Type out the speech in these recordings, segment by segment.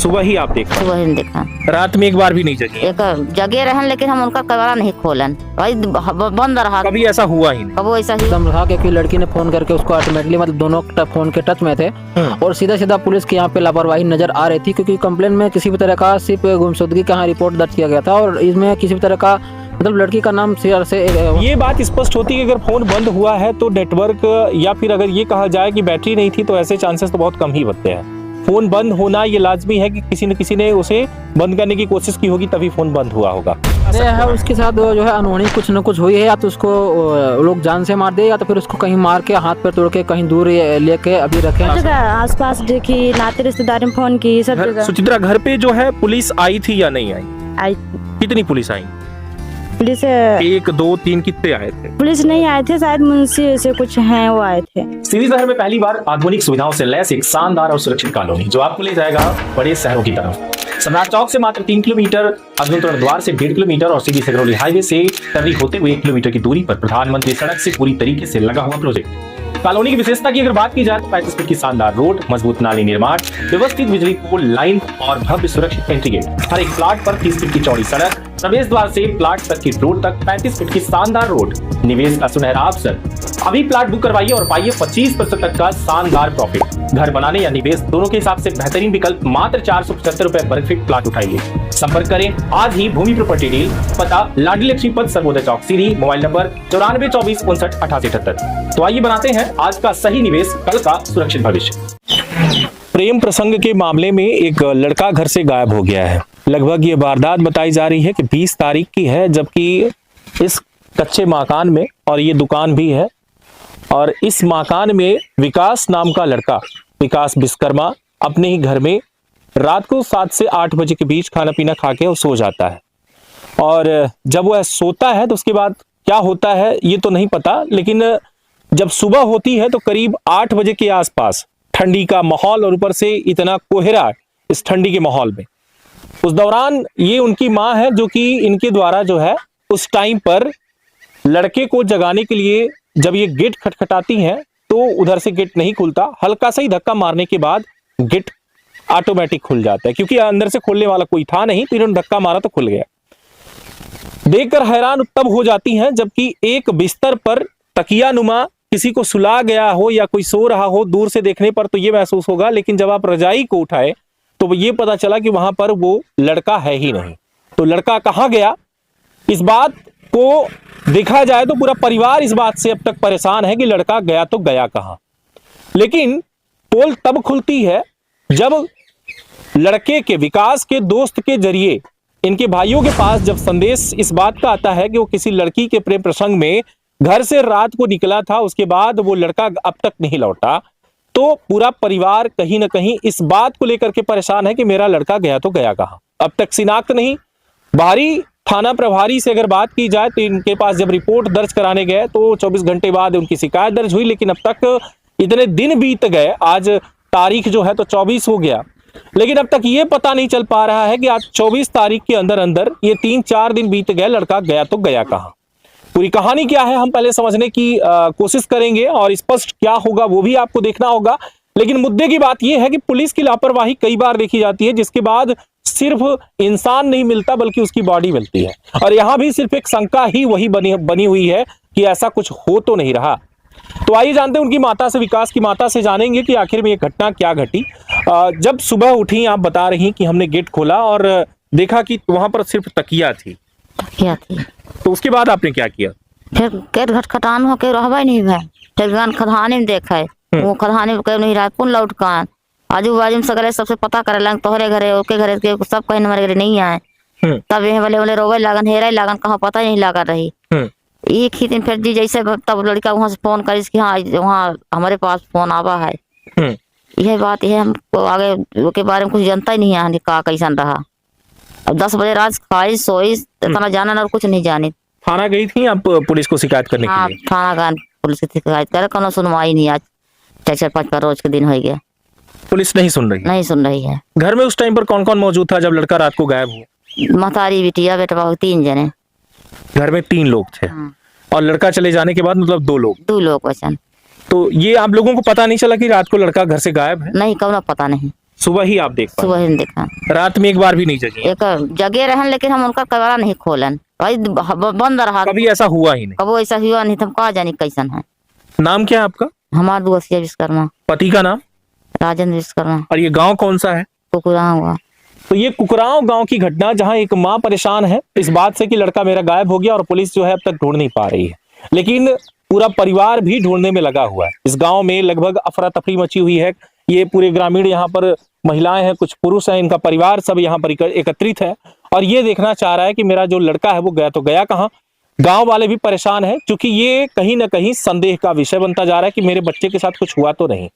सुबह ही आप देखा? सुबह ही देखा। रात में एक बार भी नहीं जगी? एक जगे रहन, लेकिन हम उनका कमरा नहीं खोलन, वही बंद रहा। कभी ऐसा हुआ ही नहीं? कभी ऐसा ही एकदम रहा कि लड़की ने फोन करके उसको ऑटोमेटिकली, मतलब दोनों फोन के टच में थे और सीधा सीधा पुलिस के यहाँ पे लापरवाही नजर आ रही थी, क्योंकि कंप्लेन में किसी भी तरह का सिर्फ गुमशुदगी का रिपोर्ट दर्ज किया गया था और इसमें किसी भी तरह का मतलब लड़की का नाम शेयर से ये बात स्पष्ट होती है कि अगर फोन बंद हुआ है तो नेटवर्क, या फिर अगर ये कहा जाए कि बैटरी नहीं थी, तो ऐसे चांसेस तो बहुत कम ही बनते हैं। फोन बंद होना ये लाजमी है कि किसी न किसी ने उसे बंद करने की कोशिश की होगी, तभी फोन बंद हुआ होगा। है उसके साथ जो है अनहोनी कुछ न कुछ हुई है, या तो उसको लोग जान से मार दे, या तो फिर उसको कहीं मार के हाथ पैर तोड़ के कहीं दूर लेके अभी रखे। आस पास देखी, नाते रिश्तेदारी में फोन की, सब जगह। सुचित्रा, घर पे जो है पुलिस आई थी या नहीं आई? आई। कितनी पुलिस आई? पुलिस 1 2 3 कितने आए थे? पुलिस नहीं आए थे, शायद मुंशी से कुछ हैं वो आए थे। सीधी शहर में पहली बार आधुनिक सुविधाओं से लैस एक शानदार और सुरक्षित कॉलोनी जो आपको ले जाएगा बड़े शहरों की तरफ। सम्राट चौक से मात्र 3 किलोमीटर, अर्जुन द्वार से 1.5 किलोमीटर और सीधी सिगरौली हाईवे से टर्री होते हुए 1 किलोमीटर की दूरी पर प्रधानमंत्री सड़क से पूरी तरीके से लगा हुआ प्रोजेक्ट। कॉलोनी की विशेषता की अगर बात की जाए तो 35 फीट की शानदार रोड, मजबूत नाली निर्माण, व्यवस्थित बिजली पोल लाइन और भव्य सुरक्षित एंट्री गेट। हर एक प्लाट पर 30 फीट की चौड़ी सड़क, प्रवेश द्वार से प्लाट तक की रोड तक 35 फीट की शानदार रोड, निवेश का सुनहरा अवसर। अभी प्लाट बुक करवाइए और पाइए 25% तक का शानदार प्रॉफिट। घर बनाने या निवेश दोनों के हिसाब से बेहतरीन विकल्प। मात्र 475 रुपए वर्ग फीट प्लाट उठाइए। संपर्क करें आज ही भूमि प्रॉपर्टी डील। पता लाडली लक्ष्मी पथ, सर्वोदय चौक, सीधी। Mobile number 94 24 59 88 78। तो आइए बनाते हैं आज का सही निवेश, कल का सुरक्षित भविष्य। प्रेम प्रसंग के मामले में एक लड़का घर से गायब हो गया है। लगभग ये वारदात बताई जा रही है कि 20 तारीख की है, जबकि इस कच्चे मकान में, और ये दुकान भी है, और इस मकान में विकास नाम का लड़का, विकास विश्वकर्मा, अपने ही घर में रात को 7 से 8 बजे के बीच खाना पीना खा के वो सो जाता है। और जब वह सोता है तो उसके बाद क्या होता है ये तो नहीं पता, लेकिन जब सुबह होती है तो करीब 8 बजे के आसपास ठंडी का माहौल और ऊपर से इतना कोहरा इस ठंडी के माहौल में, उस दौरान ये उनकी माँ है जो कि इनके द्वारा जो है उस टाइम पर लड़के को जगाने के लिए जब ये गेट खटखटाती हैं तो उधर से गेट नहीं खुलता। हल्का सा ही धक्का मारने के बाद गेट ऑटोमेटिक खुल जाता है, क्योंकि अंदर से खोलने वाला कोई था नहीं, तो इन्होंने धक्का मारा तो खुल गया। देखकर हैरान तब हो जाती हैं जबकि एक बिस्तर पर तकिया नुमा किसी को सुला गया हो या कोई सो रहा हो। दूर से देखने पर तो ये महसूस होगा, लेकिन जब आप रजाई को उठाए तो ये पता चला कि वहां पर वो लड़का है ही नहीं। तो लड़का कहाँ गया, इस बात को देखा जाए तो पूरा परिवार इस बात से अब तक परेशान है कि लड़का गया तो गया कहाँ। लेकिन पोल तब खुलती है जब लड़के के, विकास के दोस्त के जरिए इनके भाइयों के पास जब संदेश इस बात का आता है कि वो किसी लड़की के प्रेम प्रसंग में घर से रात को निकला था, उसके बाद वो लड़का अब तक नहीं लौटा। तो पूरा परिवार कहीं ना कहीं इस बात को लेकर के परेशान है कि मेरा लड़का गया तो गया कहाँ। अब तक शिनाख्त नहीं। बाहरी थाना प्रभारी से अगर बात की जाए तो इनके पास जब रिपोर्ट दर्ज कराने गए तो 24 घंटे बाद उनकी शिकायत दर्ज हुई, लेकिन अब तक इतने दिन बीत गए, आज तारीख जो है तो 24 हो गया, लेकिन अब तक ये पता नहीं चल पा रहा है कि आज 24 तारीख के अंदर अंदर ये 3-4 दिन बीत गए, लड़का गया तो गया कहाँ। पूरी कहानी क्या है हम पहले समझने की कोशिश करेंगे और स्पष्ट क्या होगा वो भी आपको देखना होगा। लेकिन मुद्दे की बात यह है कि पुलिस की लापरवाही कई बार देखी जाती है, जिसके बाद सिर्फ इंसान नहीं मिलता बल्कि उसकी बॉडी मिलती है। और यहाँ भी सिर्फ एक शंका ही वही बनी हुई है कि ऐसा कुछ हो तो नहीं रहा। तो आइए जानते हैं उनकी माता से, विकास की माता से जानेंगे कि आखिर में ये घटना क्या घटी। जब सुबह उठी आप बता रही कि हमने गेट खोला और देखा कि वहां पर सिर्फ तकिया थी, तो उसके बाद आपने क्या किया? फिर गेट खटखटान हो के रहबे नहीं भाई, फिर गान खदाने में देखे, वो खदाने में कहीं नहीं रहा, पुन लौट कान आजू बाजू में सगरे सबसे पता करे लग, तोहरे घरे ओके घरे के सब कहीं हमारे घरे नहीं आए। तब ये बोले रोवे लागन, हेरा लागन, कहाँ पता ही नहीं लगा रही। एक ही दिन फिर जी जैसे तब लड़का वहां से फोन करी कि हाँ वहाँ हमारे पास फोन आवा है। यह बात है, हमको आगे के बारे में कुछ जानता ही नहीं है का कैसन रहा। अब 10 बजे रात खाई सोई, इतना जाना और कुछ नहीं जानी। थाना गई थी आप पुलिस को शिकायत करने के लिए? थाना गए, पुलिस की शिकायत करे, कोनो सुनवाई नहीं। आज 4-5 रोज के दिन हो गया, पुलिस नहीं सुन रही है। घर में उस टाइम पर कौन कौन मौजूद था जब लड़का रात को गायब हुआ? महतारी, बिटिया, बेटा, 3 जने घर में। 3 लोग थे। और लड़का चले जाने के बाद मतलब 2 लोग? 2 लोग वचन। तो ये आप लोगों को पता नहीं चला कि रात को लड़का घर से गायब है? नहीं, कौन पता नहीं। सुबह ही आप देख पाए? सुबह ही देखा। रात में एक बार भी नहीं जगी? एक जगह रहन लेकिन हम उनका कमरा नहीं खोलन, भाई बंद रहा। कभी ऐसा हुआ ही नहीं? कबो ऐसा हुआ नहीं, तुम कहा जानी कैसन है। नाम क्या है आपका? हमारा दुआसिया विश्वकर्मा, पति का नाम? राजेंद्र विश्वकर्मा। और ये गांव कौन सा है? कुकुरा हुआ। तो ये कुकराव गांव की घटना, जहां एक मां परेशान है इस बात से कि लड़का मेरा गायब हो गया और पुलिस जो है अब तक ढूंढ नहीं पा रही है, लेकिन पूरा परिवार भी ढूंढने में लगा हुआ है। इस गांव में लगभग अफरा तफरी मची हुई है। ये पूरे ग्रामीण यहाँ पर महिलाएं हैं, कुछ पुरुष हैं, इनका परिवार सब यहाँ पर एकत्रित है और ये देखना चाह रहा है कि मेरा जो लड़का है वो गया तो गया कहाँ। गांव वाले भी परेशान है क्योंकि ये कहीं ना कहीं संदेह का विषय बनता जा रहा है कि मेरे बच्चे के साथ कुछ हुआ तो नहीं।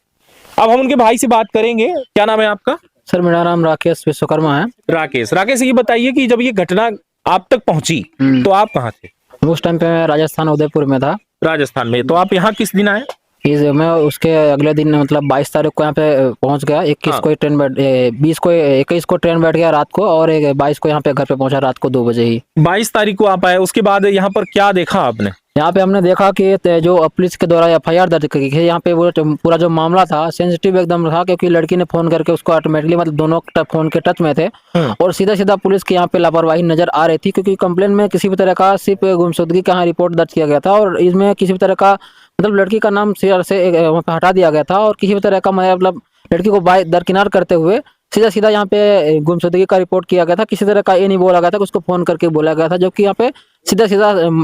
अब हम उनके भाई से बात करेंगे। क्या नाम है आपका? सर मेरा नाम राकेश विश्वकर्मा है। राकेश, ये बताइए कि जब ये घटना आप तक पहुंची तो आप कहाँ थे? उस टाइम पे मैं राजस्थान उदयपुर में था। राजस्थान में? तो आप यहाँ किस दिन आए? मैं उसके अगले दिन मतलब 22 तारीख को यहाँ पे पहुंच गया। 21 को ट्रेन बैठ 21 को ट्रेन बैठ गया रात को और 22 को यहाँ पे घर पे पहुंचा रात को 2 बजे ही। 22 तारीख को आप आए, उसके बाद यहाँ पर क्या देखा आपने? यहाँ पे हमने देखा कि जो पुलिस के द्वारा FIR दर्ज की है यहाँ पे, वो पूरा जो मामला था सेंसिटिव एकदम था क्योंकि लड़की ने फोन करके उसको ऑटोमेटिकली मतलब दोनों फोन के टच में थे और सीधा पुलिस की यहाँ पे लापरवाही नजर आ रही थी क्योंकि कंप्लेन में किसी भी तरह का सिर्फ गुमशुदगी का रिपोर्ट दर्ज किया गया था और इसमें किसी भी तरह का मतलब लड़की का नाम शेयर से हटा दिया गया था और किसी भी तरह का मतलब लड़की को दरकिनार करते हुए सीधा यहाँ पे गुमशुदगी का रिपोर्ट किया गया था। किसी तरह का ये नहीं बोला गया था कि उसको फोन करके बोला गया था, जबकि यहाँ पे सीधा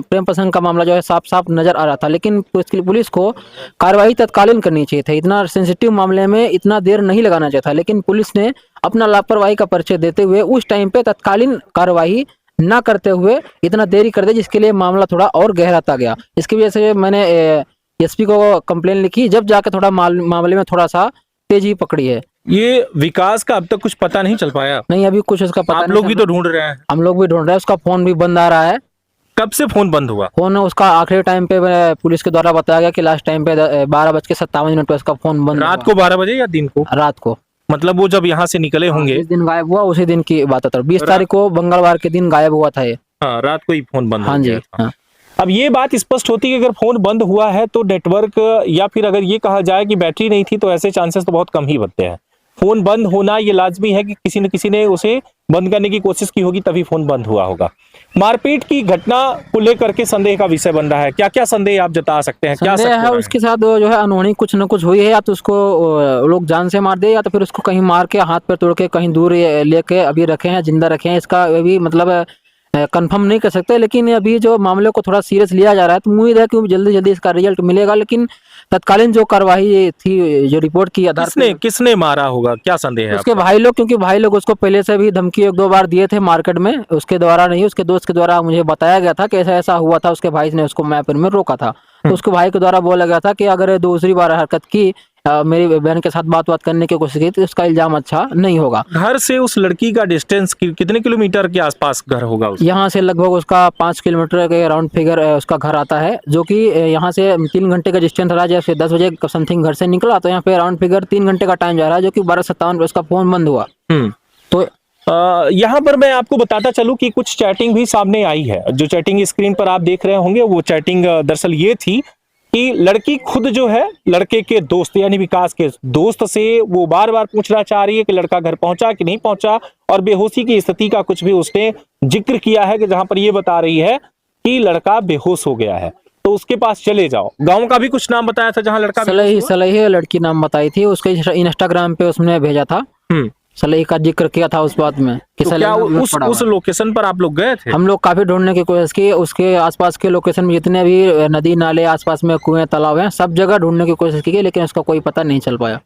प्रेम प्रसंग का मामला जो है साफ नजर आ रहा था। लेकिन पुलिस को कार्रवाई तत्कालीन करनी चाहिए था। इतना सेंसिटिव मामले में इतना देर नहीं लगाना चाहिए था, लेकिन पुलिस ने अपना लापरवाही का परिचय देते हुए उस टाइम पे तत्कालीन कार्रवाई न करते हुए इतना देरी कर दिया, जिसके लिए मामला थोड़ा और गहराता गया। इसकी वजह से मैंने SP को कंप्लेन लिखी, जब जाके थोड़ा मामले में थोड़ा सा तेजी पकड़ी है। ये विकास का अब तक कुछ पता नहीं चल पाया? नहीं, अभी कुछ उसका पता आप लोग भी तो ढूंढ रहे हैं? हम लोग भी ढूंढ रहे हैं। उसका फोन भी बंद आ रहा है। कब से फोन बंद हुआ? फोन उसका आखिरी टाइम पे पुलिस के द्वारा बताया गया कि लास्ट टाइम पे 12:57 पे उसका फोन बंद। रात को 12 बजे या दिन को? रात को। मतलब वो जब यहाँ से निकले होंगे? जिस दिन गायब हुआ उसी दिन की बात है। 20 तारीख को मंगलवार के दिन गायब हुआ था ये। हाँ, रात को ही फोन बंद। हाँ जी। हाँ। अब ये बात स्पष्ट होती है कि अगर फोन बंद हुआ है तो नेटवर्क या फिर अगर ये कहा जाए कि बैटरी नहीं थी तो ऐसे चांसेस तो बहुत कम ही बनते हैं। फोन बंद होना ये लाजमी है कि किसी न किसी ने उसे बंद करने की कोशिश की होगी तभी फोन बंद हुआ होगा। मारपीट की घटना को लेकर के संदेह का विषय बन रहा है। क्या क्या संदेह आप जता सकते हैं? क्या संदेह है उसके साथ जो है अनहोनी कुछ न कुछ हुई है, या तो उसको लोग जान से मार दे या तो फिर उसको कहीं मार के हाथ पैर तोड़ के कहीं दूर लेके अभी रखे हैं, जिंदा रखे हैं। इसका अभी मतलब कंफर्म नहीं कर सकते, लेकिन अभी जो मामले को थोड़ा सीरियस लिया जा रहा है तो उम्मीद है कि जल्दी इसका रिजल्ट मिलेगा। लेकिन तत्कालीन जो कार्रवाई थी जो रिपोर्ट की आधार किसने मारा होगा? क्या संदेह है? उसके भाई लोग, क्योंकि भाई लोग उसको पहले से भी धमकी 1-2 बार दिए थे मार्केट में। उसके द्वारा नहीं, उसके दोस्त के द्वारा मुझे बताया गया था कि ऐसा हुआ था। उसके भाई ने उसको मैपर में रोका था तो उसके भाई के द्वारा बोला गया था कि अगर दूसरी बार हरकत की, मेरी बहन के साथ बात करने की कोशिश की तो उसका इल्जाम अच्छा नहीं होगा। घर से उस लड़की का डिस्टेंस कितने किलोमीटर के आसपास घर होगा? यहाँ से लगभग उसका 5 किलोमीटर के राउंड फिगर उसका घर आता है, जो कि यहाँ से 3 घंटे का डिस्टेंस रहा। जैसे 10 बजे समथिंग घर से निकला तो यहाँ पे राउंड फिगर 3 घंटे का टाइम जा रहा है, जो कि 12:57 पे उसका फोन बंद हुआ। तो यहाँ पर मैं आपको बताता चलूं कि कुछ चैटिंग भी सामने आई है। जो चैटिंग स्क्रीन पर आप देख रहे होंगे वो चैटिंग दरअसल ये थी कि लड़की खुद जो है लड़के के दोस्त यानी विकास के दोस्त से वो बार बार पूछना चाह रही है कि लड़का घर पहुंचा कि नहीं पहुंचा, और बेहोशी की स्थिति का कुछ भी उसने जिक्र किया है कि जहां पर ये बता रही है कि लड़का बेहोश हो गया है तो उसके पास चले जाओ। गांव का भी कुछ नाम बताया था जहां लड़का सलही लड़की नाम बताई थी, उसके इंस्टाग्राम पे उसने भेजा था। सलही का जिक्र किया था उस बात में कि तो क्या उस लोकेशन पर आप लोग गए थे? हम लोग काफी ढूंढने की कोशिश की। उसके आसपास के लोकेशन में जितने भी नदी नाले आसपास में कुएं तालाब हैं सब जगह ढूंढने की कोशिश की, लेकिन उसका कोई पता नहीं चल पाया।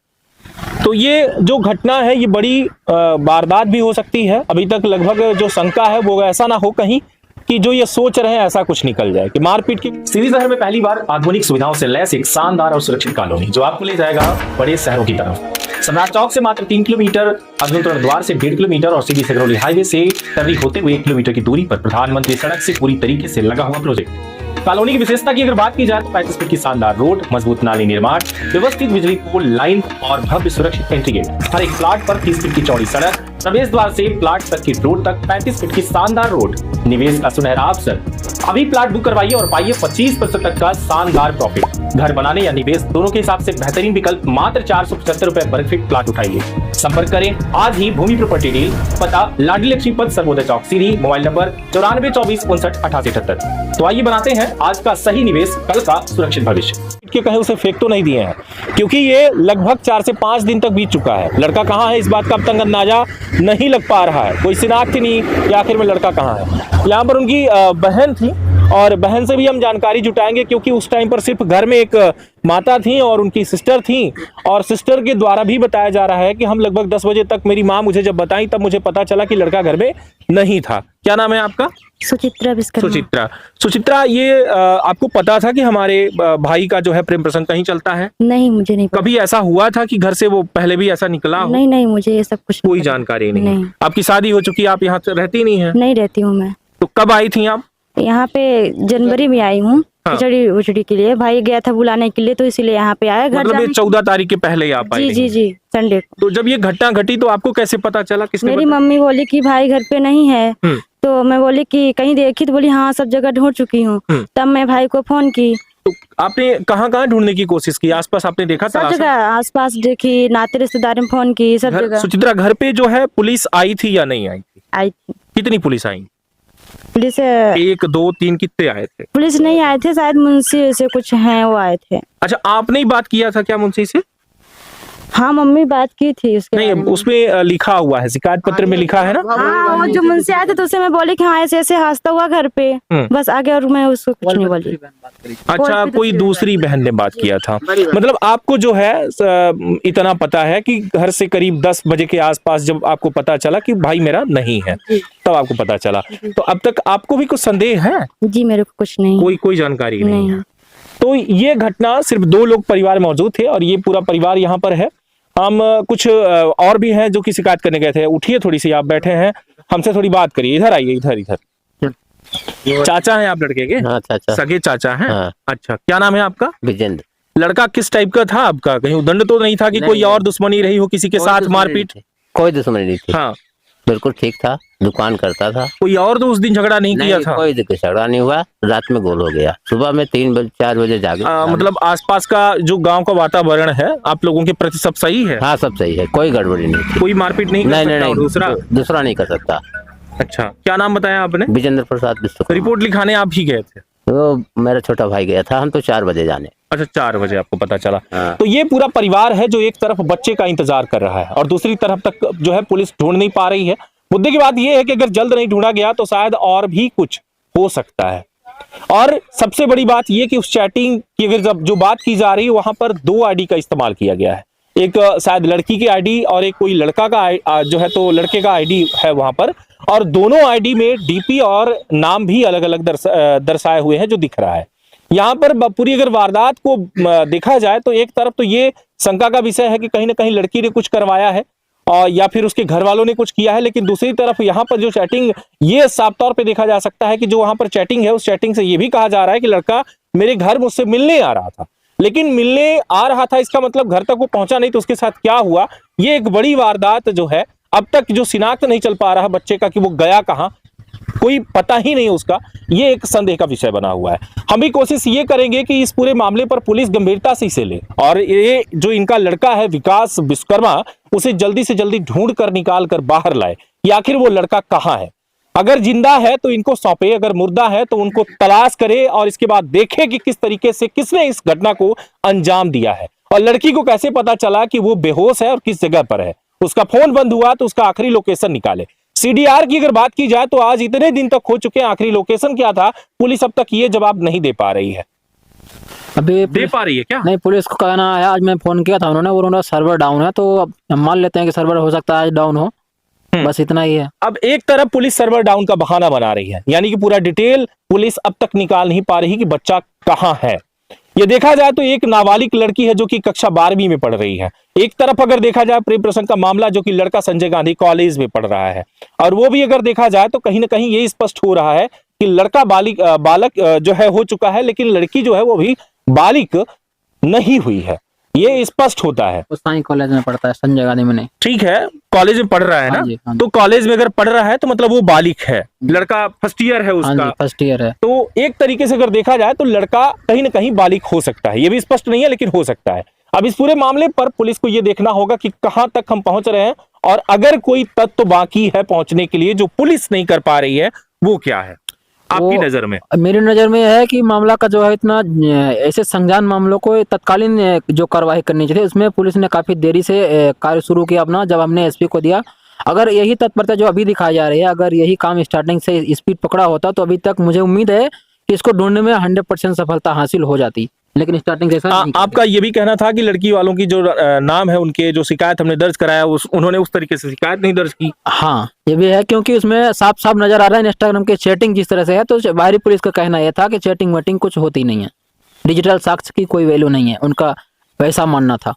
तो ये जो घटना है ये बड़ी वारदात भी हो सकती है। अभी तक लगभग जो शंका है वो ऐसा ना हो कहीं कि जो ये सोच रहे हैं ऐसा कुछ निकल जाए कि मारपीट की। सीधी शहर में पहली बार आधुनिक सुविधाओं से लैस एक शानदार और सुरक्षित कॉलोनी जो आपको ले जाएगा बड़े शहरों की तरफ। सम्राट चौक से मात्र 3 किलोमीटर, अग्नितोरण द्वार से 1.5 किलोमीटर और सीधी सिगरौली हाईवे से टर्री होते हुए 1 किलोमीटर की दूरी पर प्रधानमंत्री सड़क से पूरी तरीके से लगा हुआ प्रोजेक्ट। कॉलोनी की विशेषता की अगर बात की जाए तो 35 फीट की शानदार रोड, मजबूत नाली निर्माण, व्यवस्थित बिजली पोल लाइन और भव्य सुरक्षित एंट्री गेट। हर एक प्लॉट पर 30 फीट की चौड़ी सड़क, प्रवेश द्वार से प्लाट तक की रोड तक 35 फीट की शानदार रोड, निवेश का सुनहरा अवसर। अभी प्लाट बुक करवाइए और पाइए 25% तक का शानदार प्रॉफिट। घर बनाने या निवेश दोनों के हिसाब से बेहतरीन विकल्प, मात्र 475 रुपए वर्ग फीट प्लाट उठाइए। संपर्क करें आज ही भूमि प्रॉपर्टी डील, पता लाडली लक्ष्मी पथ, सर्वोदय चौक, सीधी, मोबाइल नंबर 9424598878। तो आइए बनाते हैं आज का सही निवेश, कल का सुरक्षित भविष्य। के कहे उसे फेंक तो नहीं दिए हैं, क्योंकि ये लगभग 4 से 5 दिन तक बीत चुका है। लड़का कहाँ है इस बात का अब तक अंदाजा नहीं लग पा रहा है, कोई शिनाख्त ही नहीं कि आखिर में लड़का कहाँ है। यहाँ पर उनकी बहन थी और बहन से भी हम जानकारी जुटाएंगे, क्योंकि उस टाइम पर सिर्फ घर में एक माता थी और उनकी सिस्टर थी, और सिस्टर के द्वारा भी बताया जा रहा है कि हम लगभग 10 बजे तक, मेरी माँ मुझे जब बताई तब मुझे पता चला कि लड़का घर में नहीं था। क्या नाम है आपका? सुचित्रा विश्वकर्मा। सुचित्रा, ये आपको पता था कि हमारे भाई का जो है प्रेम प्रसंग कहीं चलता है? नहीं, मुझे नहीं पता। कभी ऐसा हुआ था कि घर से वो पहले भी ऐसा निकला हो? नहीं, मुझे ये सब कुछ कोई पता। जानकारी नहीं। नहीं। आपकी शादी हो चुकी है, आप यहाँ रहती नहीं है? नहीं रहती हूँ मैं। तो कब आई थी आप? यहाँ पे जनवरी में आई हूँ, हाँ। खिचड़ी उचड़ी के लिए। भाई गया था बुलाने के लिए, तो इसीलिए यहाँ पे आया। घर मतलब ये 14 तारीख के पहले ही आप आई? जी, संडे को। तो जब ये घटना घटी तो आपको कैसे पता चला, किसने मेरी बताया? मम्मी बोली कि भाई घर पे नहीं है, तो मैं बोली कि कहीं देखी, तो बोली हाँ सब जगह ढूंढ चुकी हूँ। तब मैं भाई को फोन की। तो आपने कहाँ ढूंढने की कोशिश की? आसपास आपने देखा? सब जगह आसपास देखी, नाते रिश्तेदार में फोन की, सब जगह। सुचित्रा, घर पे जो है पुलिस आई थी या नहीं आई थी? आई थी कितनी पुलिस आई? पुलिस। 1 2 3 कितने आए थे? पुलिस नहीं आए थे, शायद मुंशी से कुछ हैं वो आए थे। अच्छा, आपने ही बात किया था क्या मुंशी से? हाँ, मम्मी बात की थी उसके नहीं, बारे में। उसमें लिखा हुआ है, शिकायत पत्र में लिखा है ना? हाँ, वो जो मुंशी आए थे तो उसे मैं बोली कि हाँ ऐसे ऐसे हादसा हुआ घर पे, बस आगे, और मैं उसको कुछ नहीं बोली। अच्छा, कोई दूसरी बहन ने बात किया था। मतलब आपको जो है इतना पता है कि घर से करीब 10 बजे के आसपास जब आपको पता चला कि भाई मेरा नहीं है, तब आपको पता चला। तो अब तक आपको भी कुछ संदेह है? जी, मेरे को कुछ नहीं। कोई जानकारी नहीं है। तो ये घटना, सिर्फ 2 लोग परिवार मौजूद थे और ये पूरा परिवार यहाँ पर है। हम कुछ और भी हैं जो कि शिकायत करने गए थे। उठिए, थोड़ी सी आप बैठे हैं, हमसे थोड़ी बात करिए। इधर आइए, इधर। चाचा हैं आप लड़के के? हाँ, चाचा। सगे चाचा हैं? हाँ। अच्छा, क्या नाम है आपका? विजेंद्र। लड़का किस टाइप का था आपका? कहीं उदंड तो नहीं था कि कोई और दुश्मनी रही हो किसी के साथ, मारपीट? कोई दुश्मनी नहीं थी। हाँ, बिल्कुल ठीक था, दुकान करता था। कोई और तो उस दिन झगड़ा नहीं किया था? कोई झगड़ा नहीं हुआ। रात में गोल हो गया, सुबह में 3-4 बजे जागे। मतलब आसपास का जो गांव का वातावरण है आप लोगों के प्रति सब सही है? हाँ, सब सही है, कोई गड़बड़ी नहीं थी। कोई मारपीट नहीं कर सकता? और दूसरा नहीं कर सकता। अच्छा, क्या नाम बताया आपने? विजेंद्र प्रसाद विश्वकर्मा। रिपोर्ट लिखाने आप ही गए थे? वो मेरा छोटा भाई गया था, हम तो 4 बजे जाने। अच्छा, 4 बजे आपको पता चला। हाँ। तो ये पूरा परिवार है जो एक तरफ बच्चे का इंतजार कर रहा है और दूसरी तरफ तक जो है पुलिस ढूंढ नहीं पा रही है। मुद्दे की बात यह है कि अगर जल्द नहीं ढूंढा गया तो शायद और भी कुछ हो सकता है। और सबसे बड़ी बात यह कि उस चैटिंग की अगर जब जो बात की जा रही है वहां पर 2 आईडी का इस्तेमाल किया गया है। एक शायद लड़की की आईडी और एक कोई लड़का का जो है तो लड़के का आईडी है वहां पर, और दोनों आईडी में डीपी और नाम भी अलग अलग दर्शाए हुए हैं जो दिख रहा है। यहाँ पर पूरी अगर वारदात को देखा जाए तो एक तरफ तो ये शंका का विषय है कि कहीं ना कहीं लड़की ने कुछ करवाया है और या फिर उसके घर वालों ने कुछ किया है, लेकिन दूसरी तरफ यहाँ पर जो चैटिंग, ये साफ तौर पे देखा जा सकता है कि जो वहां पर चैटिंग है उस चैटिंग से ये भी कहा जा रहा है कि लड़का मेरे घर मुझसे मिलने आ रहा था। लेकिन मिलने आ रहा था इसका मतलब घर तक वो पहुंचा नहीं, तो उसके साथ क्या हुआ, ये एक बड़ी वारदात जो है। अब तक जो शिनाख्त नहीं चल पा रहा बच्चे का कि वो गया कहाँ, कोई पता ही नहीं उसका, ये एक संदेह का विषय बना हुआ है। हम भी कोशिश ये करेंगे कि इस पूरे मामले पर पुलिस गंभीरता से इसे ले और ये जो इनका लड़का है विकास विश्वकर्मा, उसे जल्दी से जल्दी ढूंढ कर निकाल कर बाहर लाए कि आखिर वो लड़का कहाँ है। अगर जिंदा है तो इनको सौंपे, अगर मुर्दा है तो उनको तलाश करे और इसके बाद देखे कि किस तरीके से किसने इस घटना को अंजाम दिया है और लड़की को कैसे पता चला कि वो बेहोश है और किस जगह पर है। उसका फोन बंद हुआ तो उसका आखिरी लोकेशन निकाले। सीडीआर की अगर बात की जाए तो आज इतने दिन तक हो चुके हैं, आखिरी लोकेशन क्या था पुलिस अब तक ये जवाब नहीं दे पा रही है। अभी दे पा रही है क्या? नहीं, पुलिस को कहना है, आज मैं फोन किया था उन्होंने सर्वर डाउन है, तो अब हम मान लेते हैं कि सर्वर हो सकता है आज डाउन हो, बस इतना ही है। अब एक तरफ पुलिस सर्वर डाउन का बहाना बना रही है, यानी कि पूरा डिटेल पुलिस अब तक निकाल नहीं पा रही कि बच्चा कहाँ है। ये देखा जाए तो एक नाबालिग लड़की है जो कि कक्षा 12वीं में पढ़ रही है। एक तरफ अगर देखा जाए प्रेम प्रसंग का मामला, जो कि लड़का संजय गांधी कॉलेज में पढ़ रहा है, और वो भी अगर देखा जाए तो कहीं ना कहीं ये स्पष्ट हो रहा है कि लड़का बालक जो है हो चुका है, लेकिन लड़की जो है वो भी बालिक नहीं हुई है। ये स्पष्ट होता है। वो साई कॉलेज में पढ़ता है, संजय गांधी में नहीं। ठीक है, कॉलेज में पढ़ रहा है ना, हाँ जी, हाँ जी। तो कॉलेज में अगर पढ़ रहा है तो मतलब वो बालिग है, लड़का फर्स्ट ईयर है हाँ उसका, जी, फर्स्ट ईयर है। तो एक तरीके से अगर देखा जाए तो लड़का कहीं ना कहीं बालिग हो सकता है, ये भी स्पष्ट नहीं है लेकिन हो सकता है। अब इस पूरे मामले पर पुलिस को ये देखना होगा कि कहां तक हम पहुंच रहे हैं और अगर कोई तत्व बाकी है पहुंचने के लिए जो पुलिस नहीं कर पा रही है, वो क्या है आपकी नजर में? मेरी नजर में है कि मामला का जो है इतना ऐसे संज्ञान मामलों को तत्कालीन जो कार्रवाई करनी चाहिए, उसमें पुलिस ने काफी देरी से कार्य शुरू किया अपना, जब हमने एसपी को दिया। अगर यही तत्परता जो अभी दिखाई जा रही है, अगर यही काम स्टार्टिंग से स्पीड पकड़ा होता तो अभी तक मुझे उम्मीद है कि इसको ढूंढने में 100% सफलता हासिल हो जाती, लेकिन स्टार्टिंग जैसा नहीं किया। आपका ये भी कहना था कि लड़की वालों की जो नाम है, उनके जो शिकायत हमने दर्ज कराया, उन्होंने उस तरीके से शिकायत नहीं दर्ज की। हाँ, ये भी है, क्योंकि उसमें साफ साफ नजर आ रहा है इंस्टाग्राम के चैटिंग जिस तरह से है, तो बाहरी पुलिस का कहना यह था कि चैटिंग वेटिंग कुछ होती नहीं है, डिजिटल साक्ष्य की कोई वैल्यू नहीं है, उनका वैसा मानना था।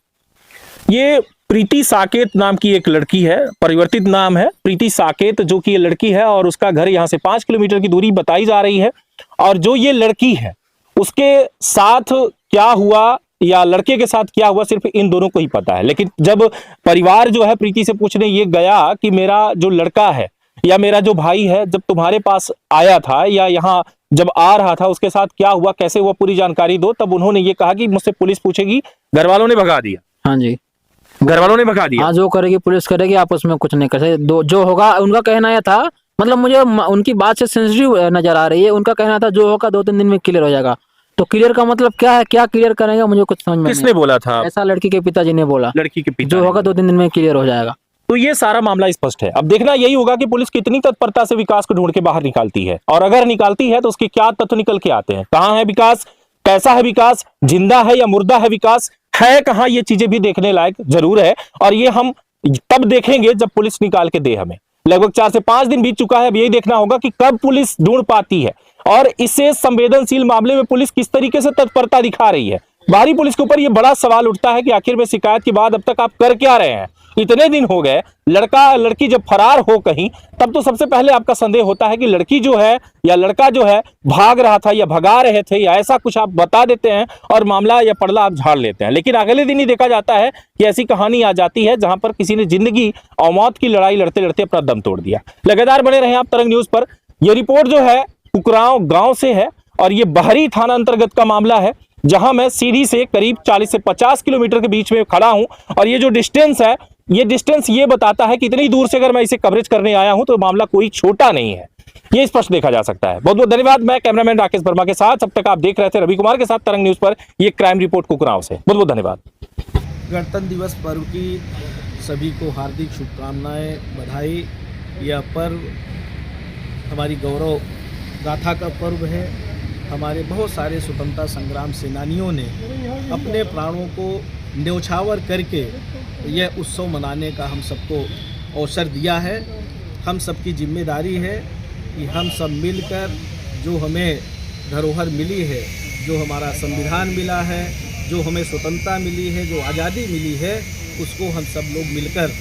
ये प्रीति साकेत नाम की एक लड़की है, परिवर्तित नाम है प्रीति साकेत, जो कि ये लड़की है और उसका घर यहाँ से 5 किलोमीटर की दूरी बताई जा रही है। और जो ये लड़की है उसके साथ क्या हुआ या लड़के के साथ क्या हुआ सिर्फ इन दोनों को ही पता है। लेकिन जब परिवार जो है प्रीति से पूछने ये गया कि मेरा जो लड़का है या मेरा जो भाई है जब तुम्हारे पास आया था या यहाँ जब आ रहा था उसके साथ क्या हुआ, कैसे हुआ, पूरी जानकारी दो, तब उन्होंने ये कहा कि मुझसे पुलिस पूछेगी, घर वालों ने भगा दिया। हाँ जी, घर वालों ने भगा दिया। हाँ, जो करेगी पुलिस करेगी, आप उसमें कुछ नहीं कर सकते। जो होगा, उनका कहना यह था, मतलब मुझे उनकी बात से सेंसिटिव नजर आ रही है। उनका कहना था जो होगा 2-3 दिन में क्लियर हो जाएगा। तो क्लियर का मतलब क्या है, क्या क्लियर करेंगे, मुझे कुछ समझ में नहीं। किसने बोला था? ऐसा लड़की के पिताजी ने बोला, लड़की के पिता जो होगा 2-3 दिन में क्लियर हो जाएगा। तो ये सारा मामला स्पष्ट है। अब देखना यही होगा कि पुलिस कितनी तत्परता से विकास को ढूंढ के बाहर निकालती है, और अगर निकालती है तो उसके क्या तत्व निकल के आते हैं, कहां है विकास, कैसा है विकास, जिंदा है या मुर्दा है विकास, है कहां, ये चीजें भी देखने लायक जरूर है। और ये हम तब देखेंगे जब पुलिस निकाल के दे हमें। लगभग 4 से 5 दिन बीत चुका है, अब यही देखना होगा कि कब पुलिस ढूंढ पाती है और इससे संवेदनशील मामले में पुलिस किस तरीके से तत्परता दिखा रही है। बाहरी पुलिस के ऊपर यह बड़ा सवाल उठता है कि आखिर में शिकायत के बाद अब तक आप कर क्या रहे हैं। इतने दिन हो गए, लड़का लड़की जब फरार हो कहीं, तब तो सबसे पहले आपका संदेह होता है कि लड़की जो है या लड़का जो है भाग रहा था या भगा रहे थे या ऐसा कुछ आप बता देते हैं और मामला या पड़ला आप झाड़ लेते हैं। लेकिन अगले दिन ही देखा जाता है कि ऐसी कहानी आ जाती है जहां पर किसी ने जिंदगी और मौत की लड़ाई लड़ते लड़ते अपना दम तोड़ दिया। लगातार बने रहे आप तरंग न्यूज पर। यह रिपोर्ट जो है कुकराव गांव से है और ये बहरी थाना अंतर्गत का मामला है, जहां मैं सीधी से करीब 40 से 50 किलोमीटर के बीच में खड़ा हूं। और ये जो डिस्टेंस है, ये डिस्टेंस ये बताता है कि इतनी दूर से अगर मैं इसे कवरेज करने आया हूं तो मामला कोई छोटा नहीं है, ये स्पष्ट देखा जा सकता है। बहुत बहुत धन्यवाद। मैं कैमरामैन राकेश वर्मा के साथ, अब तक आप देख रहे थे रवि कुमार के साथ तरंग न्यूज पर ये क्राइम रिपोर्ट कुकराव से। बहुत बहुत धन्यवाद। गणतंत्र दिवस पर्व की सभी को हार्दिक शुभकामनाएं, बधाई। यह पर्व हमारी गौरव गाथा का पर्व है। हमारे बहुत सारे स्वतंत्रता संग्राम सेनानियों ने अपने प्राणों को न्यौछावर करके यह उत्सव मनाने का हम सबको अवसर दिया है। हम सबकी जिम्मेदारी है कि हम सब मिलकर जो हमें धरोहर मिली है, जो हमारा संविधान मिला है, जो हमें स्वतंत्रता मिली है, जो आज़ादी मिली है, उसको हम सब लोग मिलकर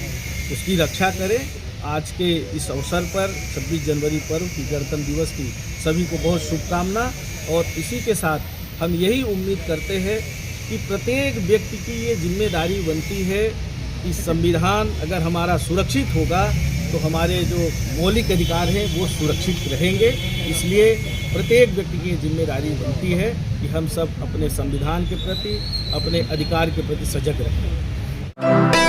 उसकी रक्षा करें। आज के इस अवसर पर 26 जनवरी पर्व की गणतंत्र दिवस की सभी को बहुत शुभकामना। और इसी के साथ हम यही उम्मीद करते हैं कि प्रत्येक व्यक्ति की ये जिम्मेदारी बनती है कि संविधान अगर हमारा सुरक्षित होगा तो हमारे जो मौलिक अधिकार हैं वो सुरक्षित रहेंगे। इसलिए प्रत्येक व्यक्ति की जिम्मेदारी बनती है कि हम सब अपने संविधान के प्रति, अपने अधिकार के प्रति सजग रहें।